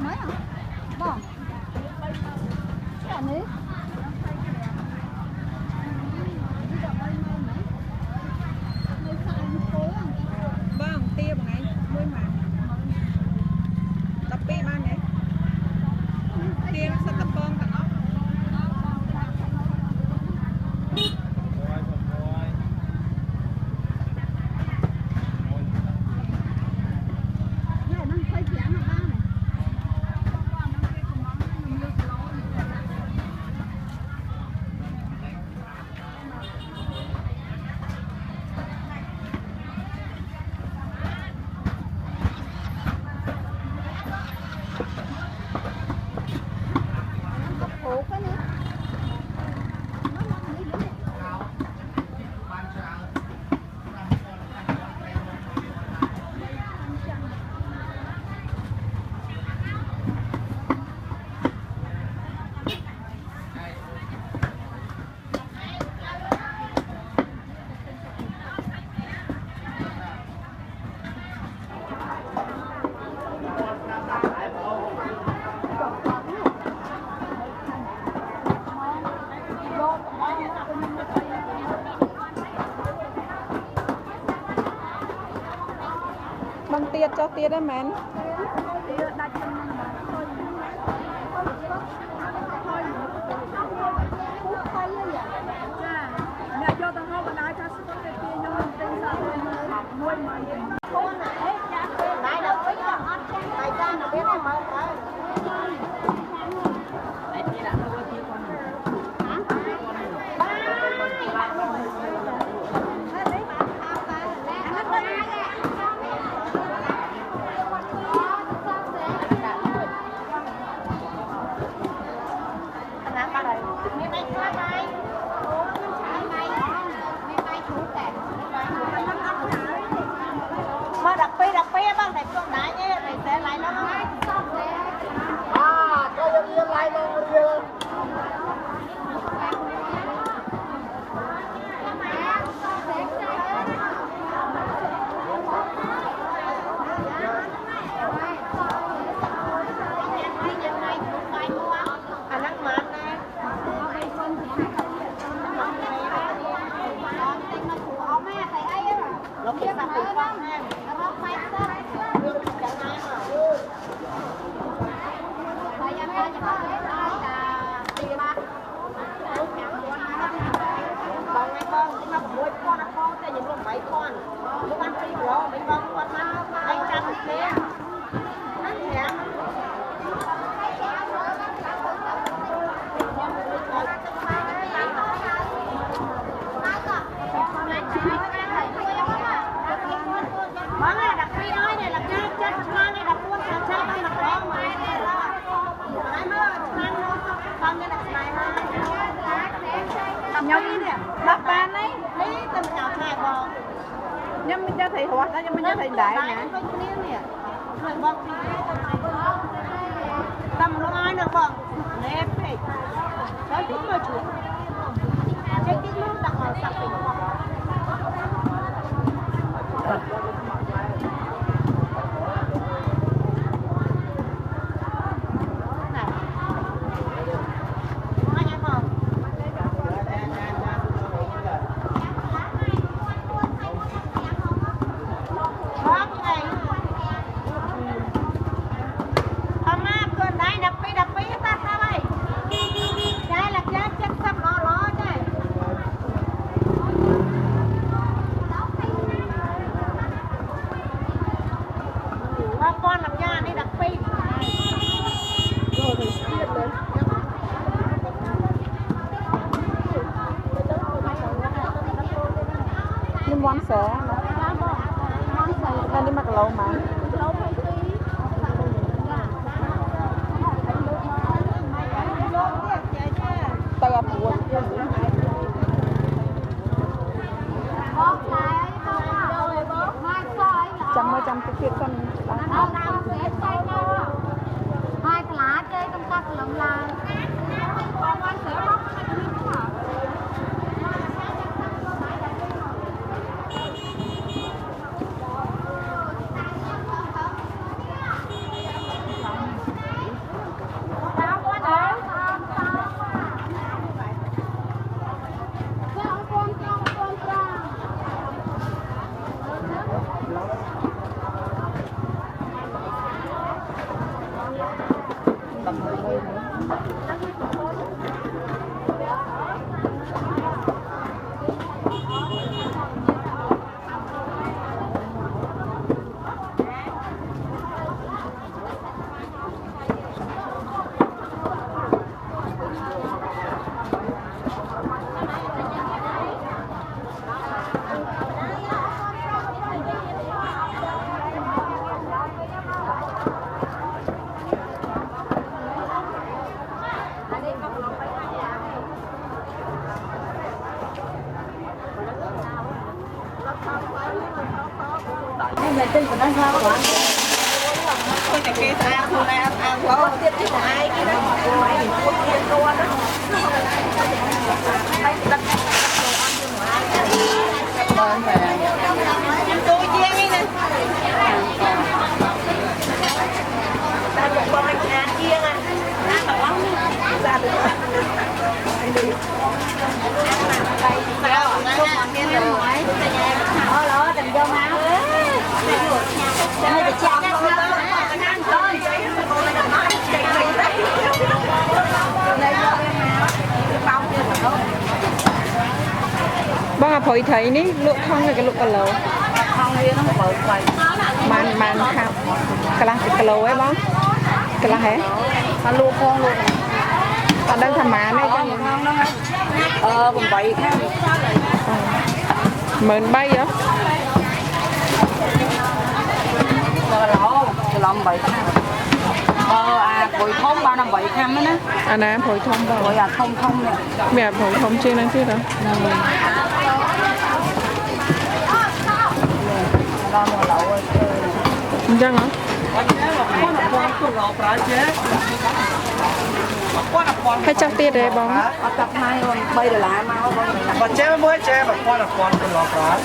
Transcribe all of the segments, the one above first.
mấy hả? Vâng. Cái này. Vâng, tia một ngày đuôi mà. Tập pi ban đấy. Tia nó sẽ tập con cả nó. Bằng tiệt cho tiệt đấy mến. Đặc biệt bác thầy con đại nhé, thầy sẽ lại nó có dân dân lại luôn rồi. Nhâm đập ban ấy. Nhâm mình cho thầy hoạt đó, nhâm mình cho thầy đại nè. Tầm nó ai được vâng. Nếp thì. Đấy cũng mà chủ. Cái nước đặc ở sạc tỉnh vâng. Nhưng món xé nó đi mặc lâu mà tay ập buồn trăm cái chuyện con hai lá chơi công tác lắm là Thôi thì kia sao thôi là có tiếp thì ai kia đó tôi chia đi nè ta một con anh ăn chia à ra được sao không ăn kia rồi đó đừng vô máu để chạm bác à phơi thấy ní lụa không là cái lụa cà lầu không đi nó mở quầy man khăm cà la cái cà lầu ấy bác cà la hé nó lụa con luôn ở đây thầm má này cũng vậy khác mến bay đó cái lòng vậy bụi thốn 3 năm vậy khăm đó anh em phơi thông bụi bao không không nè mẹ phơi thông trên anh chứ đó lo mua lẩu chăng hả hay chắc tiết đấy bóng tập hai rồi bây là lạ mau Mà chế mới chế mà con là con lò cá.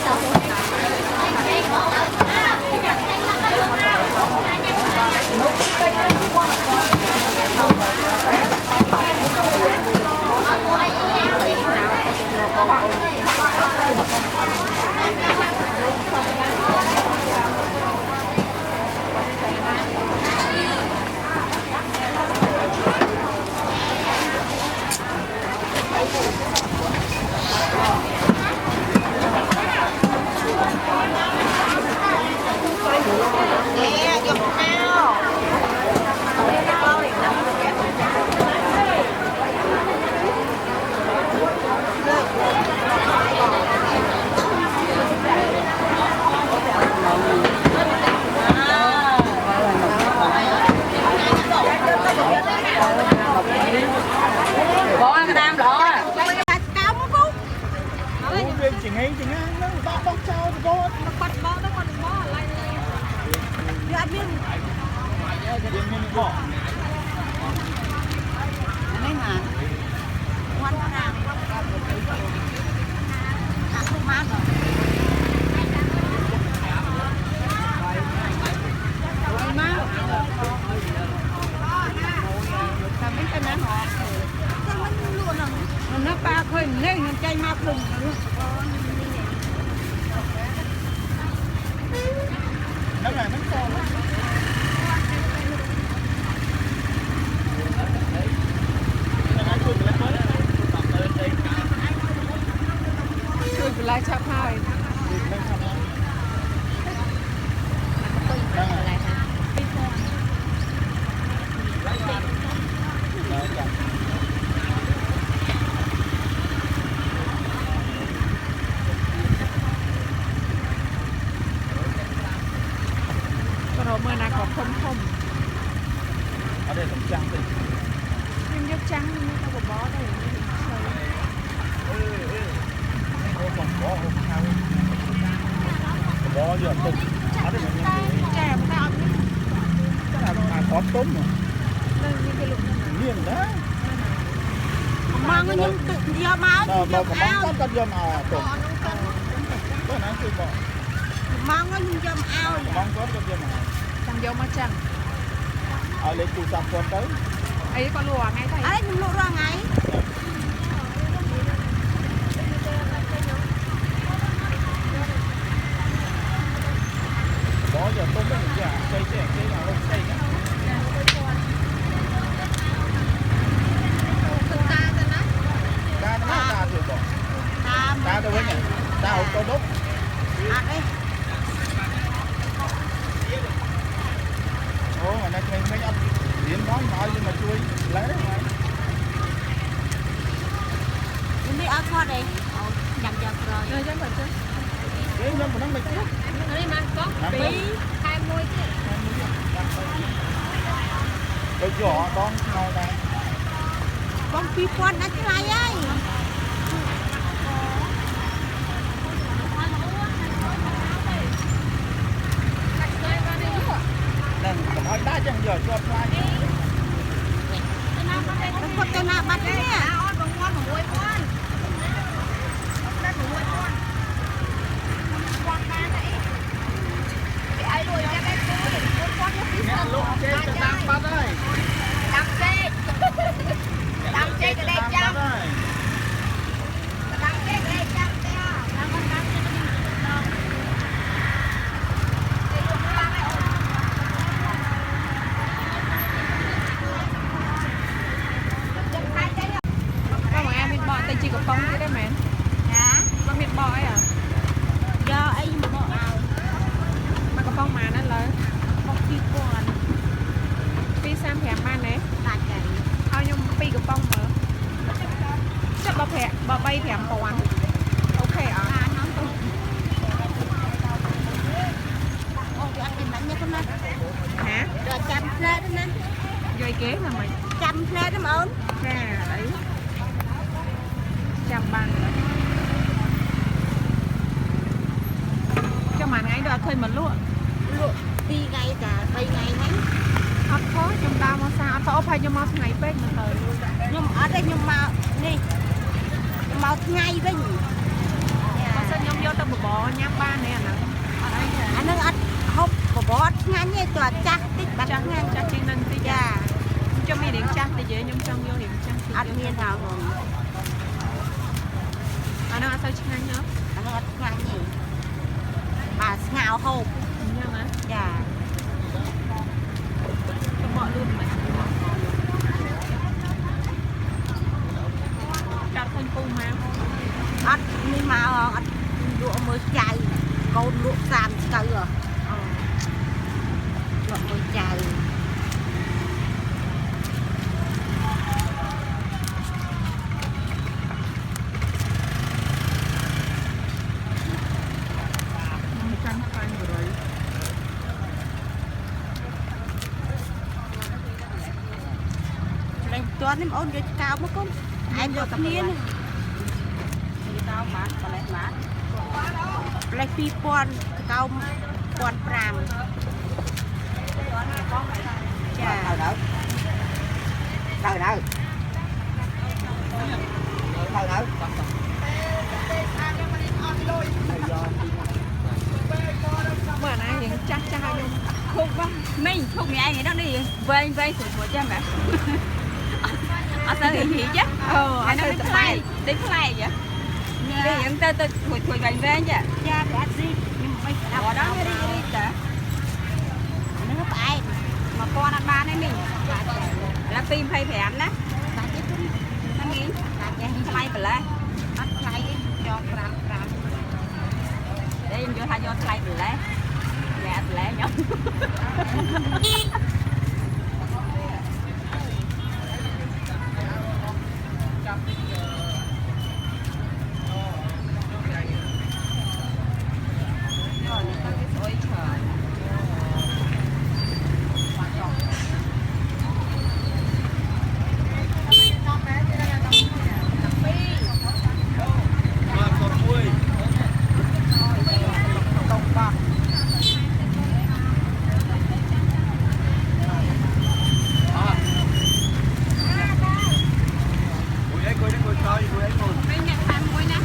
Chỉ ngay nó bóc trao thì có nó bắt bó nó còn bó lại lên ra biên bỏ mấy mà ngoan hàng không mát rồi nó ba khơi lên chay ma khừng nó là nó to chui về lại chắp hai rồi mới nào còn không ở đây cũng trắng thì nhưng rất trắng nhưng nó có bó đây còn bó giờ tôm ở đây là có tôm mà miền đó mang cái nhung tự do máu nó có món con do mà tôm có nãy tôi bỏ mang cái nhung dâm ao món có do mà chẳng dâu mà chẳng ở lấy từ sam con tới ấy con lùa ngay thầy ấy nhung lụa ra ngay bó giờ tôm nó cũng già cây nào không cây nhá ta thì bỏ ta đâu với nhỉ ta không có đốt đấy ủa mà nay mấy anh điện nói nhưng mà chui lấy đấy mà đi áo khoa đi nhầm giờ rồi rồi chắc phải chứ đấy nó mà nó mệt chết nó đi mang có tí 20 chứ tôi nhỏ con ngồi đây con phi quan đã thế này ấy nè hỏi đá ra chẳng giỏi giọt ra Con tôi nào bắt đấy nè. mẹ lúc trên cái đang bắt đây Đâm chết cái đây chăm. Đâm chết cái đây chăm có mà em biết bò tay chi của phong cái đấy mẹ Hả? có biết bò ấy à Do anh mà bỏ ao. mà có phong mà nó lớn Con chi con. pi sam thèm man nè Tạt cái. ao nhung pi của phong mà chắc bò bay thèm còn ok à Ôi, ăn cái bánh nha con ơi. hả Rồi chăm lên đó nè. rồi kế là mày Chăm lên đó mà ơn. ra đấy chăm ban cho mà ngày đó thuê mình luôn Luộc đi ngày cả 3 ngày mấy. hot khó trong tao mà sao tao phải cho mà ngày bếp mà thời luôn Nhưng ở đây nhưng mà đi. Nhưng mà ngay với nhỉ. mà sao nhom vô tao bò nhám ba nè nè ở đây Anh nó ăn hộp của bó ngay như tòa chắc tích bắt chắc ngay. chắc trên nên tí Dạ. cho mi điện chắc thì dễ nhom trong vô điện chắc Ăn miên nào rồi. ở nó sao chắc nhớ Anh nó ăn ngay nhỉ. Bà ngào hộp. nhớ mà Dạ. cho bỏ luôn mà đặt thành cung mà Ăn đi mà ăn lụa mới chạy. Câu lụa sàn cây rồi. Lụa mới chạy. trăng khoan rồi Lên tuần em ôn cho cao mất con. Em được niên. Cao mát, có lẽ mát. Lấy phi pon, cao pon pram. Chà. Đâu. bữa nay thì chắc chắc nhung không quá mình không nghe anh ấy đâu đi vây sủi cho mẹ ở sao thì gì chứ anh nói đi play vậy đi những tôi thổi vành về chứ Dạ, để ăn gì? Nhưng mà bây giờ ở đó đi cả nó phải. mà con ăn ba đấy mình là phim hay phải ăn đó Tại chứ cũng nó nghĩ play phải lên ăn lại cho pram. để em vô thay vô play phải lên dạ phải lên nhóc rồi nó có cái xôi trời mình nhận hàng muối nè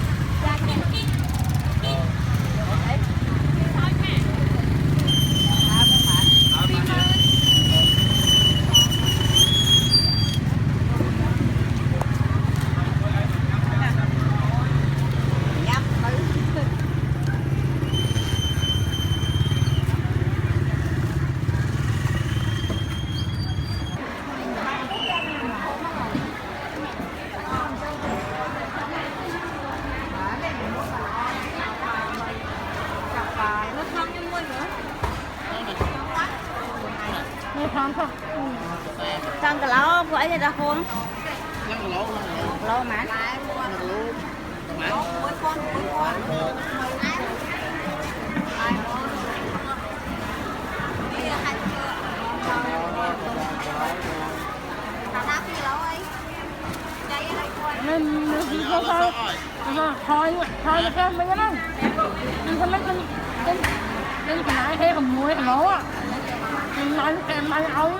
Sang cái lỗ của ấy là hôn. Lỗ mà. mình không sao thôi nó xem mình đó mình không biết lên cái này hay còn muối thằng nó á mình nói anh em ăn ấu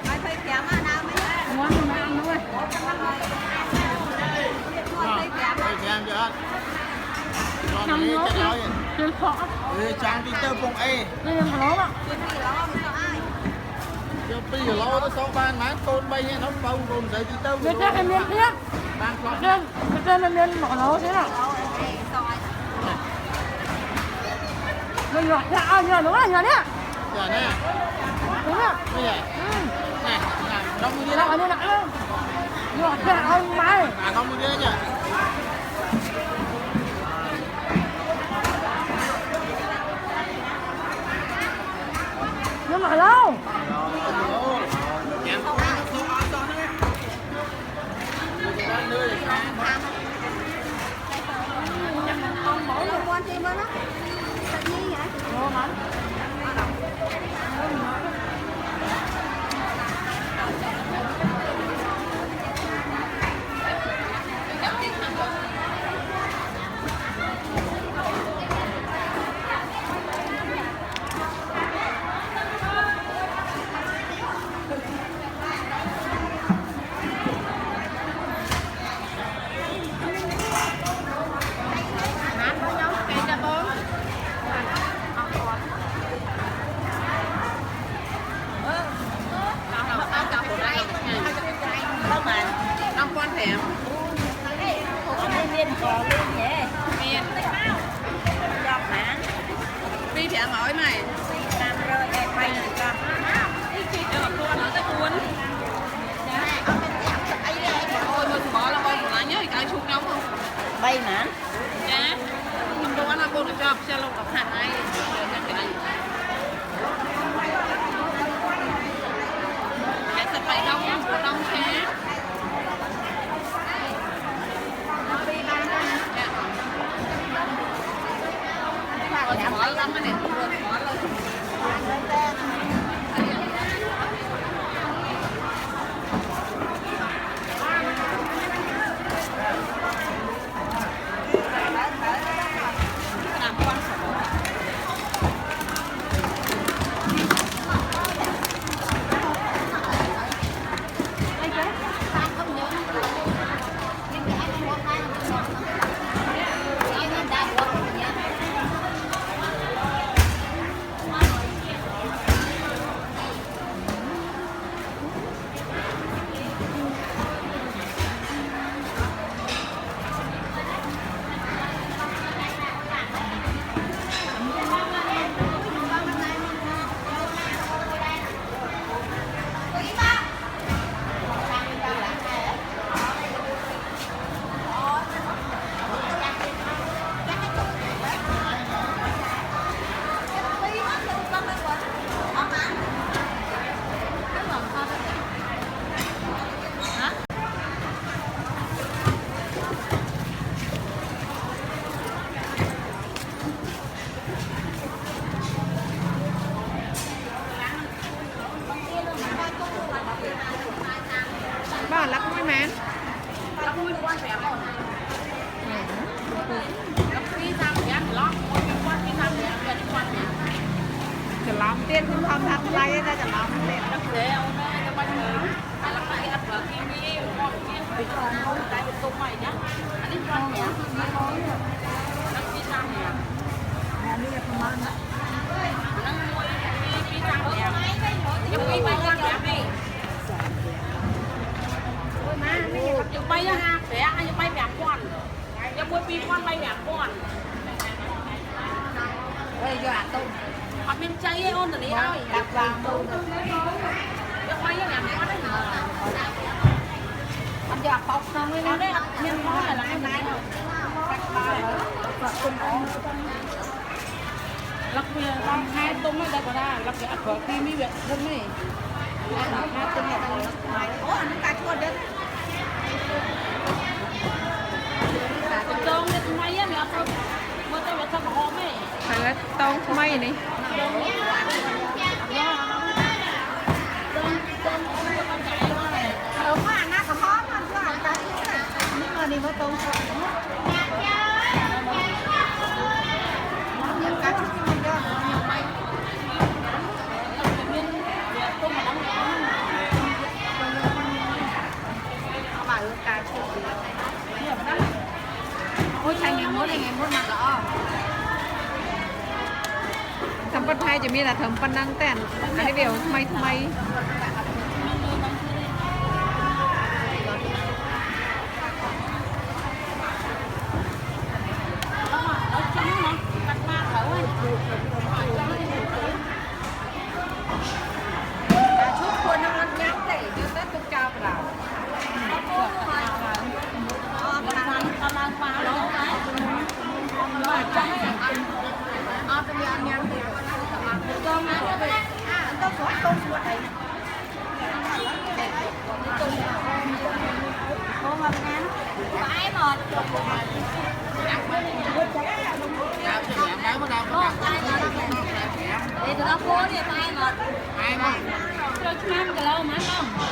ai phải kém mà nào mới ngon mà ăn thôi Đây thì em chưa? Còn nằm đi nốt cho nói trên khó đi trang đi tơ vùng E. đây là nó đó Cho pi lô nó số ban mán tôn bay nó bông gồm giấy đi tơ. người ta em miên thiết Đang chọn. người ta em miên bỏ nó thế nào mình gọi ra nhờ đúng là nhờ đấy Giờ nè. đúng rồi Bây giờ. Nè, đông như thế nó đó. như nãy luôn gọi ra ông mày Đông như thế nhỉ? nhưng mà lâu Em không ăn số ăn cho nó. Đang đưa để sang. con mổ luôn quan chi mới nó tự nhiên vậy ngon lắm ông quan thèm miên cò luôn vậy miên chọc hả đi thèm hỏi mày tam rơi em quay này cho được luôn nó tới cuốn ôi mình bỏ là con lại nhớ cái chung nhau không bay mà dạ mình đâu ăn là con được cho xe lông gặp hạt này cái sập bay đông của đông xe bỏ lắm cái này bỏ lên bà lắc mũi mán lắc mũi quan vẻ không lắc mũi sang vẻ lót mũi quan đi sang vẻ vẻ đi quan vẻจะล้อมเตี้ยนคุณทำทักไรน่าจะล้อมเตี้ยน lắc dễ ông ơi cho bao nhiêu hay lắc lại lắc vợ kim đi con kia bị con không tại bị tôm mày nhá anh đi quan vẻ lắc đi sang vẻ lắc mũi đi sang vẻ giúp đi bay quan vẻ đi giúp bay ha vẻ giúp bay vẻ quan giúp mũi pi quan bay vẻ quan ơi giờ ăn tôm học bên cháy ấy ôn rồi đi ơi đạp vàng tôm giúp bay vẻ quan đấy hả ăn giờ bọc xong ấy ở đây miếng món là cái này lắc làm hai tôm ấy đây có ra lắc cái phở khi mới việc dân này ăn hai tôm này ủa anh cà chua đến tôm cái máy á mẹ tôm mua tôm về tôm hòm ấy phải tôm mây này ở hoa nó có khó mà ăn cà chua này nhưng mà đi với tôm mốt này ngày mốt mặt lọ thầm bát hai chỉ mi là thầm pan năng tèn anh ấy biểu thay thay chút quân năng ăn nhát để cho tết tôi cao vào đi từ đó phố đi tay một ai mà cho năm cái lâu mà không